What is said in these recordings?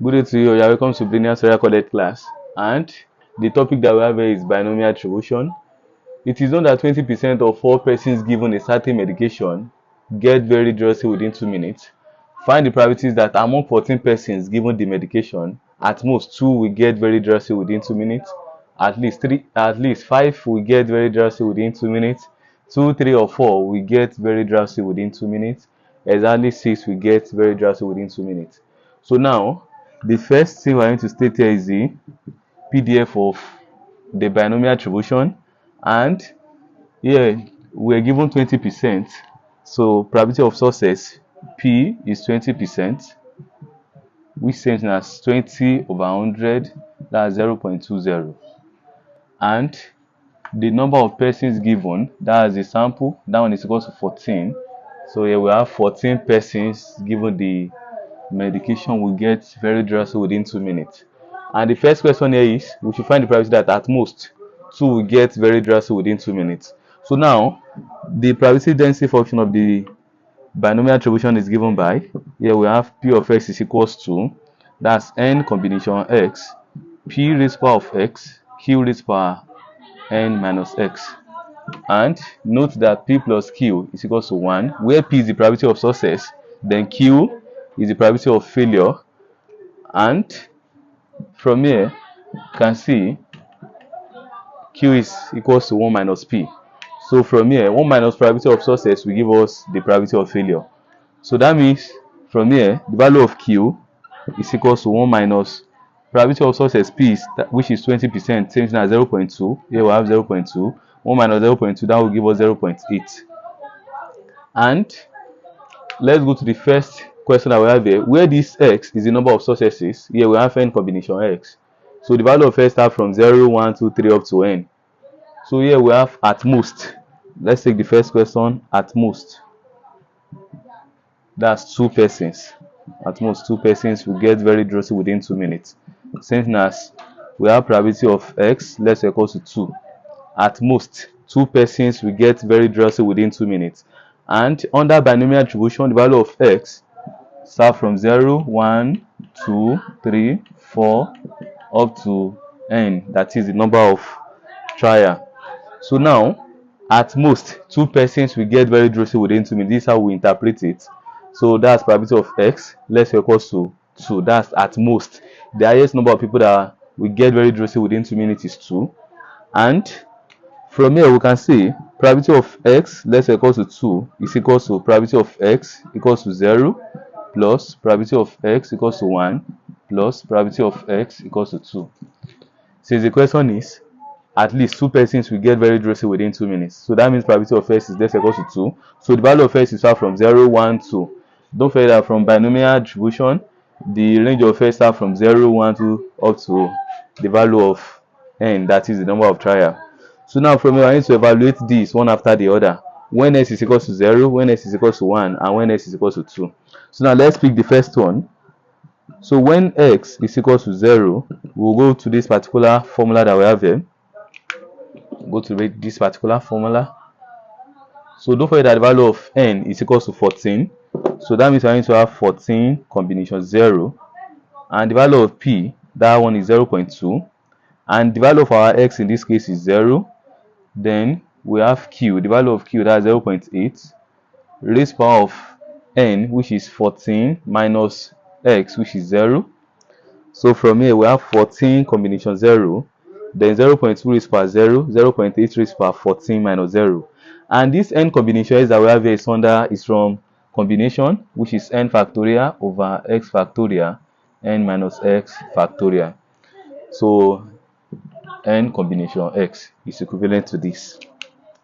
Good day to you. You are welcome to Binomial recorded class. And the topic that we have here is binomial attribution. It is known that 20% of all persons given a certain medication get very drowsy within 2 minutes. Find the probabilities that among 14 persons given the medication, at most 2 will get very drowsy within 2 minutes. At least 5 will get very drowsy within 2 minutes. 2, 3, or 4 will get very drowsy within 2 minutes. Exactly 6 will get very drowsy within 2 minutes. So now, the first thing we're going to state here is the PDF of the binomial attribution, and here we're given 20%. So probability of success P is 20%, which same thing as 20 over 100, that's 0.20. And the number of persons given, that's the sample, that one is equal to 14. So here we have 14 persons given the medication will get very drowsy within 2 minutes. And the first question here is, we should find the probability that at most 2 will get very drowsy within 2 minutes. So now, the probability density function of the binomial attribution is given by, here we have P of x is equals to, that's n combination x, P raised power of x, Q raised power n minus x. And note that P plus Q is equals to 1, where P is the probability of success, then Q is the probability of failure. And from here, you can see Q is equals to 1 minus P. So from here, 1 minus probability of success will give us the probability of failure. So that means from here, the value of Q is equals to 1 minus probability of success P, which is 20%, same thing as 0.2. Here we have 0.2. 1 minus 0.2, that will give us 0.8. And let's go to the first question that we have here, where this x is the number of successes. Here we have n combination x. So the value of x starts from 0, 1, 2, 3 up to n. So here we have at most. Let's take the first question, at most. That's 2 persons. At most 2 persons will get very drowsy within 2 minutes. Same thing as we have probability of x, let's equal to 2. At most 2 persons will get very drowsy within 2 minutes. And under binomial attribution, the value of x start from 0, 1, 2, 3, 4 up to n, that is the number of trial. So now, at most 2 persons will get very drowsy within 2 minutes. This is how we interpret it. So that's probability of x, let's equal to 2. That's at most. The highest number of people that will get very drowsy within 2 minutes is 2. And from here we can see probability of x, let's equal to 2, is equal to probability of x equals to 0 plus probability of x equals to 1 plus probability of x equals to 2. Since the question is at least 2 persons will get very drowsy within 2 minutes, so that means probability of x is less equal to 2. So the value of x is start from 0, 1, 2. Don't forget that from binomial attribution, the range of x start from 0, 1, 2 up to the value of n, that is the number of trial. So now from here I need to evaluate this one after the other, when x is equal to 0, when x is equal to 1, and when x is equal to 2. So now let's pick the first one. So when x is equal to 0, we'll go to this particular formula that we have here. Go to this particular formula. So don't forget that the value of n is equal to 14. So that means I need to have 14 combination 0. And the value of p, that one is 0.2. And the value of our x in this case is 0. Then we have q, the value of q, that's 0.8. Raised power of n, which is 14, minus x, which is 0. So from here we have 14 combination 0. Then 0.2 raised power 0, 0.8 raised power 14 minus 0. And this n combination that we have here is from combination, which is n factorial over x factorial, n minus x factorial. So n combination x is equivalent to this.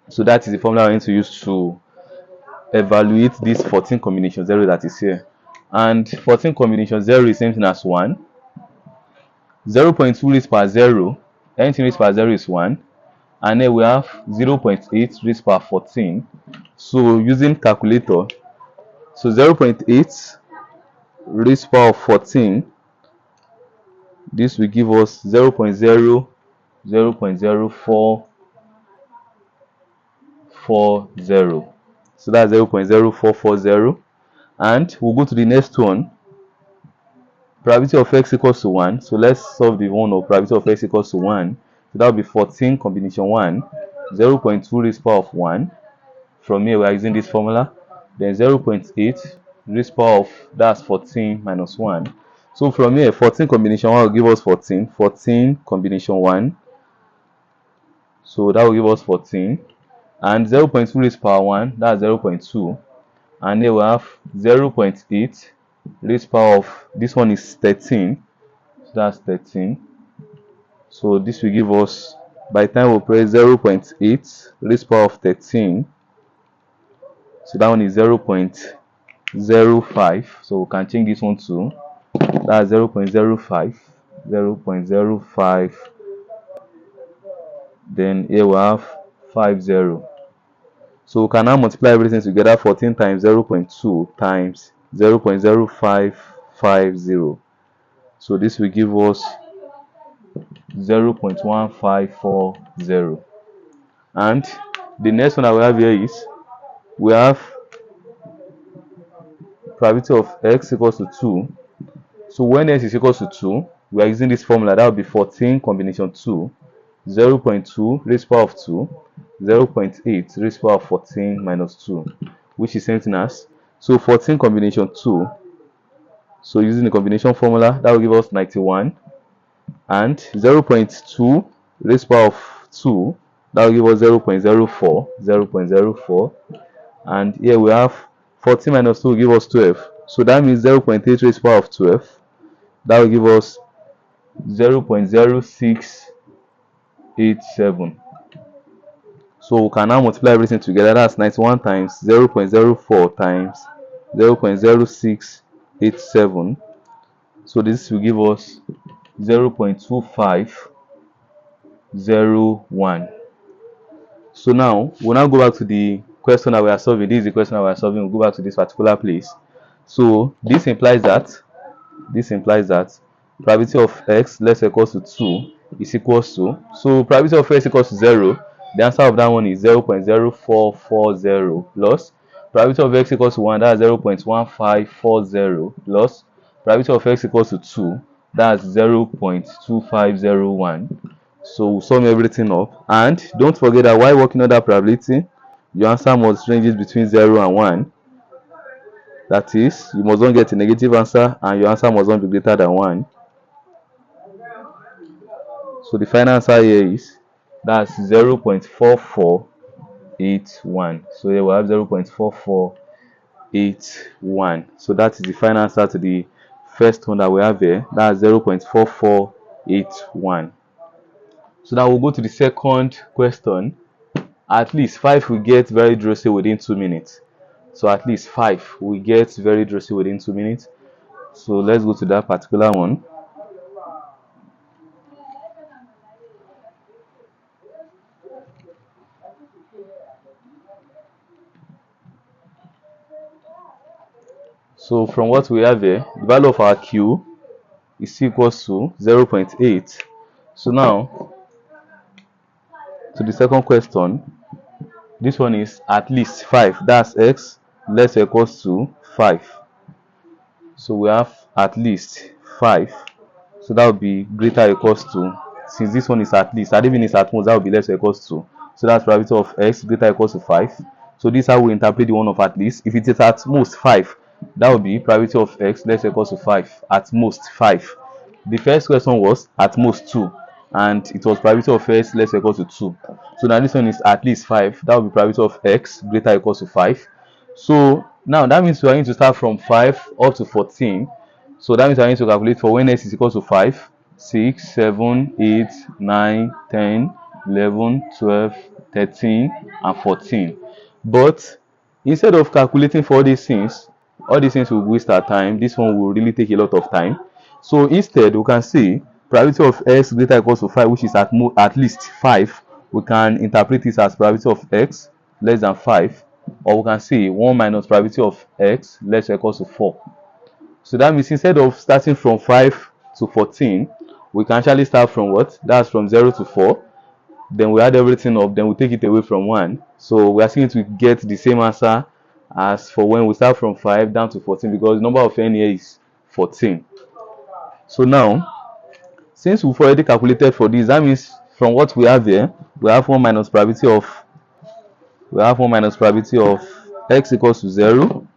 So that is the formula we're going to use to evaluate this 14 combination 0 that is here. And 14 combination 0 is same thing as 1. 0.2 raised power 0, anything raised power 0 is 1. And then we have 0.8 raised power 14. So using calculator, so 0.8 raised power 14, this will give us 0.0440. So that's 0.0440. And we'll go to the next one. probability of x equals to 1. So let's solve the one of probability of x equals to 1. So that will be 14 combination 1, 0.2 raised power of 1. From here we are using this formula. Then 0.8 raised power of, that's 14 minus 1. So from here 14 combination 1 will give us 14. 14 combination 1. So that will give us 14. And 0.2 raised power 1, that's 0.2. And here we have 0.8 raised power of, this one is 13. So that's 13. So this will give us, by the time we press 0.8 raised power of 13. So that one is 0.05. So we can change this one to, that's 0.05. 0.05. Then here we have 50. So we can now multiply everything together. 14 times 0.2 times 0.0550. So this will give us 0.1540. And the next one that we have here is, we have probability of x equals to 2. So when x is equals to 2, we are using this formula. That will be 14 combination 2, 0.2 raised power of 2, 0.8 raised power of 14 minus 2, which is something as, so 14 combination 2. So using the combination formula, that will give us 91. And 0.2 raised power of 2, that will give us 0.04. 0.04. And here we have 14 minus 2 will give us 12. So that means 0.8 raised power of 12. That will give us 0.0687. So we can now multiply everything together. That's 91 times 0.04 times 0.0687. So this will give us 0.2501. So now we'll now go back to the question that we are solving. This is the question that we are solving. We'll go back to this particular place. So this implies that probability of x less or equals to 2 is equals to, so probability of x equals to 0. The answer of that one is 0.0440 plus probability of x equals to 1, that's 0.1540 plus probability of x equals to 2, that's 0.2501. So we'll sum everything up, and don't forget that while working on that probability, your answer must range between 0 and 1. That is, you must not get a negative answer and your answer must not be greater than 1. So the final answer here is, that's 0.4481. So here we have 0.4481. So that is the final answer to the first one that we have here. That's 0.4481. So now we'll go to the second question. At least 5 will get very drowsy within 2 minutes. So at least 5 will get very drowsy within 2 minutes. So let's go to that particular one. So from what we have here, the value of our Q is equals to 0.8. So now to the second question, this one is at least 5, that's x less or equals to 5. So we have at least 5, so that would be greater or equals to, since this one is at least, and even is at most, that would be less or equals to, so that's probability of x greater or equals to 5. So this is how we interpret the one of at least. If it is at most 5, that would be probability of x less or equals to 5, at most 5. The first question was at most 2, and it was probability of x less or equals to 2. So now this one is at least 5, that would be probability of x greater or equals to 5. So now that means we are going to start from 5 up to 14. So that means we are going to calculate for when x is equal to 5, 6, 7, 8, 9, 10, 11, 12, 13, and 14. But instead of calculating for all these things will waste our time. This one will really take a lot of time. So instead, we can see probability of x greater or equals to 5, which is at least 5. We can interpret this as probability of x less than 5, or we can say 1 minus probability of x less or equals to 4. So that means instead of starting from 5 to 14, we can actually start from what? That's from 0 to 4. Then we add everything up, then we take it away from 1. So we are going to get the same answer as for when we start from 5 down to 14, because the number of n here is 14. So now, since we've already calculated for this, that means from what we have here, we have 1 minus probability of x equals to 0.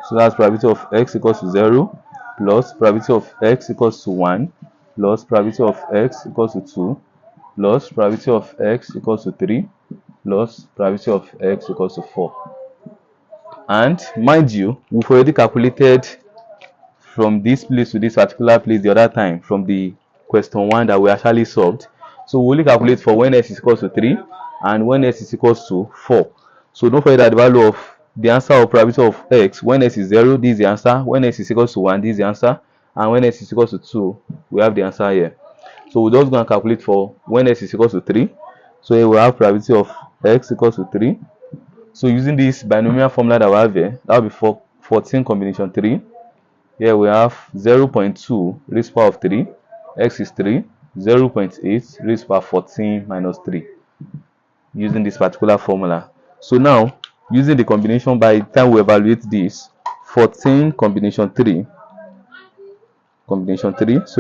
So that's probability of x equals to 0 plus probability of x equals to 1 plus probability of x equals to 2 plus probability of x equals to 3 plus probability of x equals to 4. And mind you, we've already calculated from this place to this particular place the other time from the question 1 that we actually solved. So we only calculate for when x is equals to 3 and when x is equals to 4. So don't forget that the value of the answer of probability of x when x is 0, this is the answer. When x is equals to 1, this is the answer. And when x is equals to 2, we have the answer here. So we're just going to calculate for when x is equals to 3. So here we have probability of x equals to 3. So using this binomial formula that we have here, that will be 14 combination 3. Here we have 0.2 raised to the power of 3. X is 3. 0.8 raised to the power 14 minus 3. Using this particular formula. So now, using the combination, by the time we evaluate this, 14 combination 3. So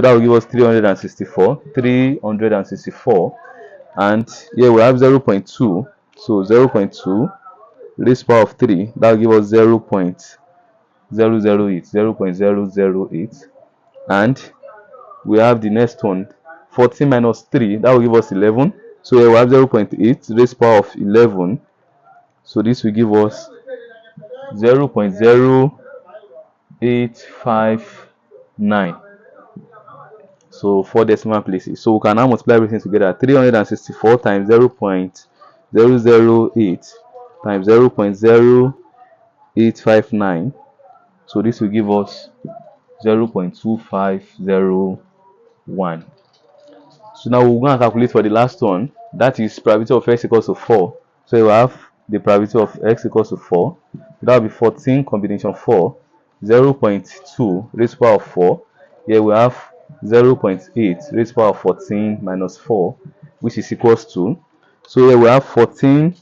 that will give us 364. 364. And here we have 0.2. So 0.2 raised to the power of 3. That will give us 0.008. 0.008. And we have the next one, 14 minus 3, that will give us 11. So here we have 0.8 raised to the power of 11. So this will give us 0.0859. So 4 decimal places. So we can now multiply everything together. 364 times 0.008 times 0.0859. So this will give us 0.2501. So now we're going to calculate for the last one. That is probability of x equals to 4. So we have the probability of x equals to 4. That will be 14 combination 4. 0.2 raised to the power of 4. Here we have 0.8 raised to the power of 14 minus 4, which is equals to. So here we have 14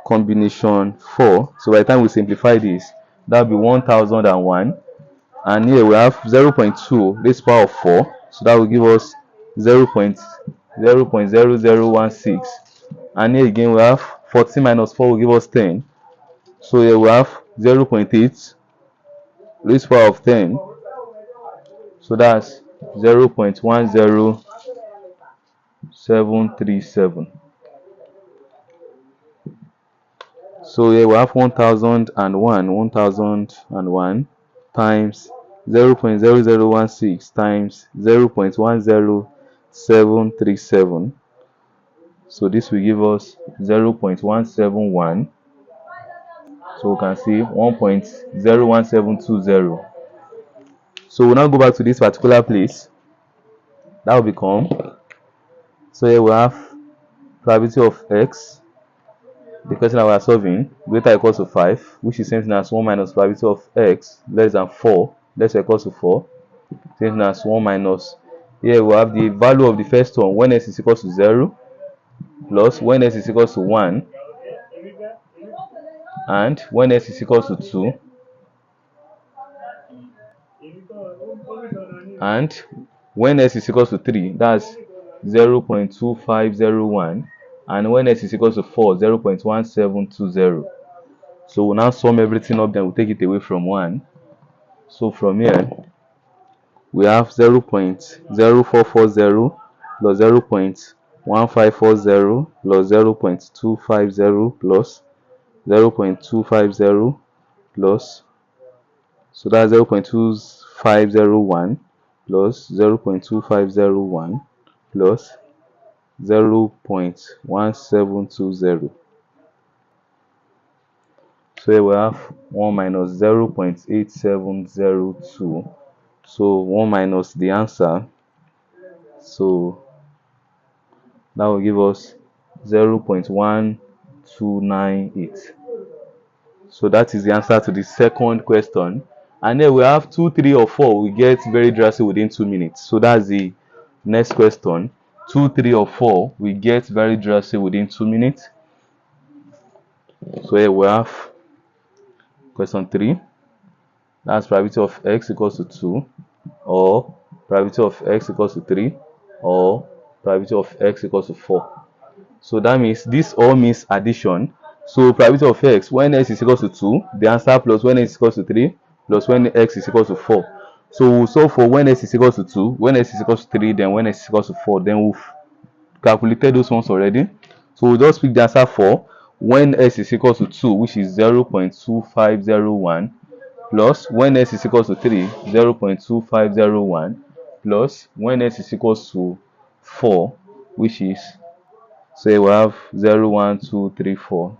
combination 4. So by the time we simplify this, that will be 1001. And here we have 0.2 raised to the power of 4. So that will give us 0.0016. And here again we have 14 minus 4 will give us 10. So here we have 0.8 raised to the power of 10. So that's 0.10737. So here we have 1001 times 0.0016 times 0.10737. So this will give us 0.171. So we can see 1.01720. So we'll now go back to this particular place. That will become, so here we have probability of x, the question that we are solving, greater or equals to 5, which is same thing as 1 minus probability of x less than 4, less or equals to 4, same thing as 1 minus, here we have the value of the first one when x is equals to 0, plus when x is equals to 1, and when x is equals to 2, and when x is equals to 3, that's 0.2501, and when x is equals to 4, 0.1720. So we'll now sum everything up, then we'll take it away from 1. So from here, we have 0.0440 plus 0.1540 plus 0.250 plus 0.250 plus, so that's 0.2501 plus 0.2501 plus 0.1720. So here we have 1 minus 0.8702. So 1 minus the answer. So that will give us 0.1298. So that is the answer to the second question. And then we have 2, 3, or 4. We get very drastic within 2 minutes. So that's the next question. 2, 3, or 4. We get very drastic within 2 minutes. So here we have question 3. That's probability of x equals to 2, or probability of x equals to 3 or probability of x equals to 4. So that means this all means addition. So probability of x when x is equals to 2, the answer plus when x is equals to 3 plus when x is equals to 4. So we'll solve for when x is equals to 2, when x is equals to 3, then when x is equals to 4. Then we've calculated those ones already. So we'll just pick the answer for when x is equals to 2, which is 0.2501, plus when x is equals to 3, 0.2501, plus when x is equals to 4, which is, say we have 0, 1, 2, 3, 4,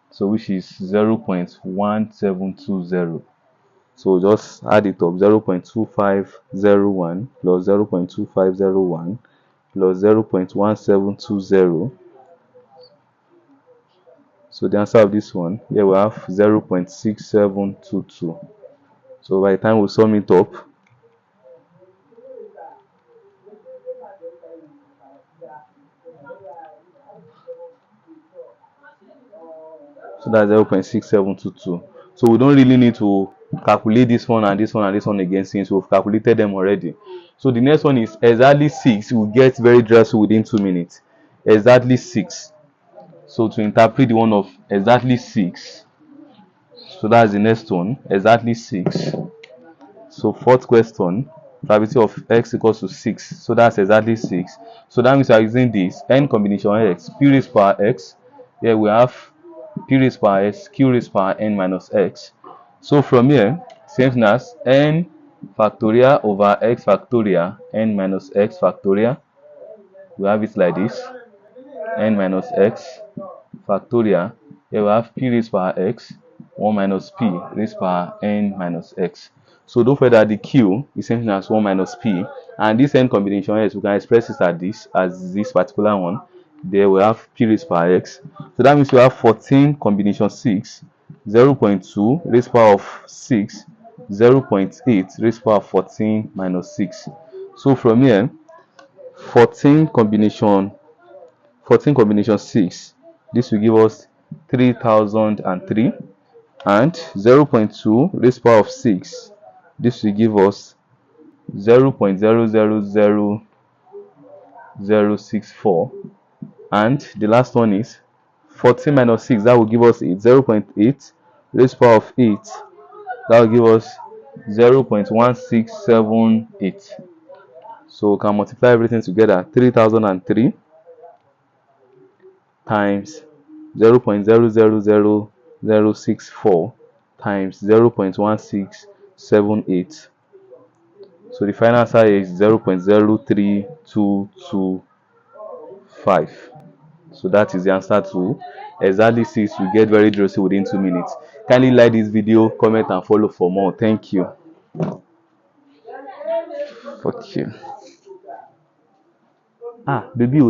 so which is 0.1720. So just add it up, 0.2501 plus 0.2501 plus 0.1720. So the answer of this one, here we have 0.6722. So by the time we sum it up, so that's 0.6722. So we don't really need to calculate this one and this one and this one again, since we've calculated them already. So the next one is exactly 6. We'll get very drastic within 2 minutes. Exactly 6. So to interpret the one of exactly 6, so that's the next one, exactly 6. So fourth question, probability of x equals to 6. So that's exactly 6. So that means we are using this n combination x, p raised power x. Here we have p raised power x, q raised power n minus x. So from here, same thing as n factorial over x factorial n minus x factorial. We have it like this, n minus x factorial. Here we have p raised power x, 1 minus p raised power n minus x. So don't forget that the q is same thing as 1 minus p, and this n combination x, we can express it as this particular one. There we have p raised power x. So that means we have 14 combination 6, 0.2 raised power of 6, 0.8 raised power of 14 minus 6. So from here, 14 combination 6, this will give us 3003, and 0.2 raised power of 6, this will give us 0.000064, and the last one is 14 minus 6, that will give us 8, 0.8 raised power of 8, that will give us 0.1678. So we can multiply everything together, 3003 times 0.000064 times 0.1678. So the final answer is 0.03225. So that is the answer to exactly 6. We get very juicy within 2 minutes. Kindly like this video, comment and follow for more. Thank you. Fuck you. Ah, baby.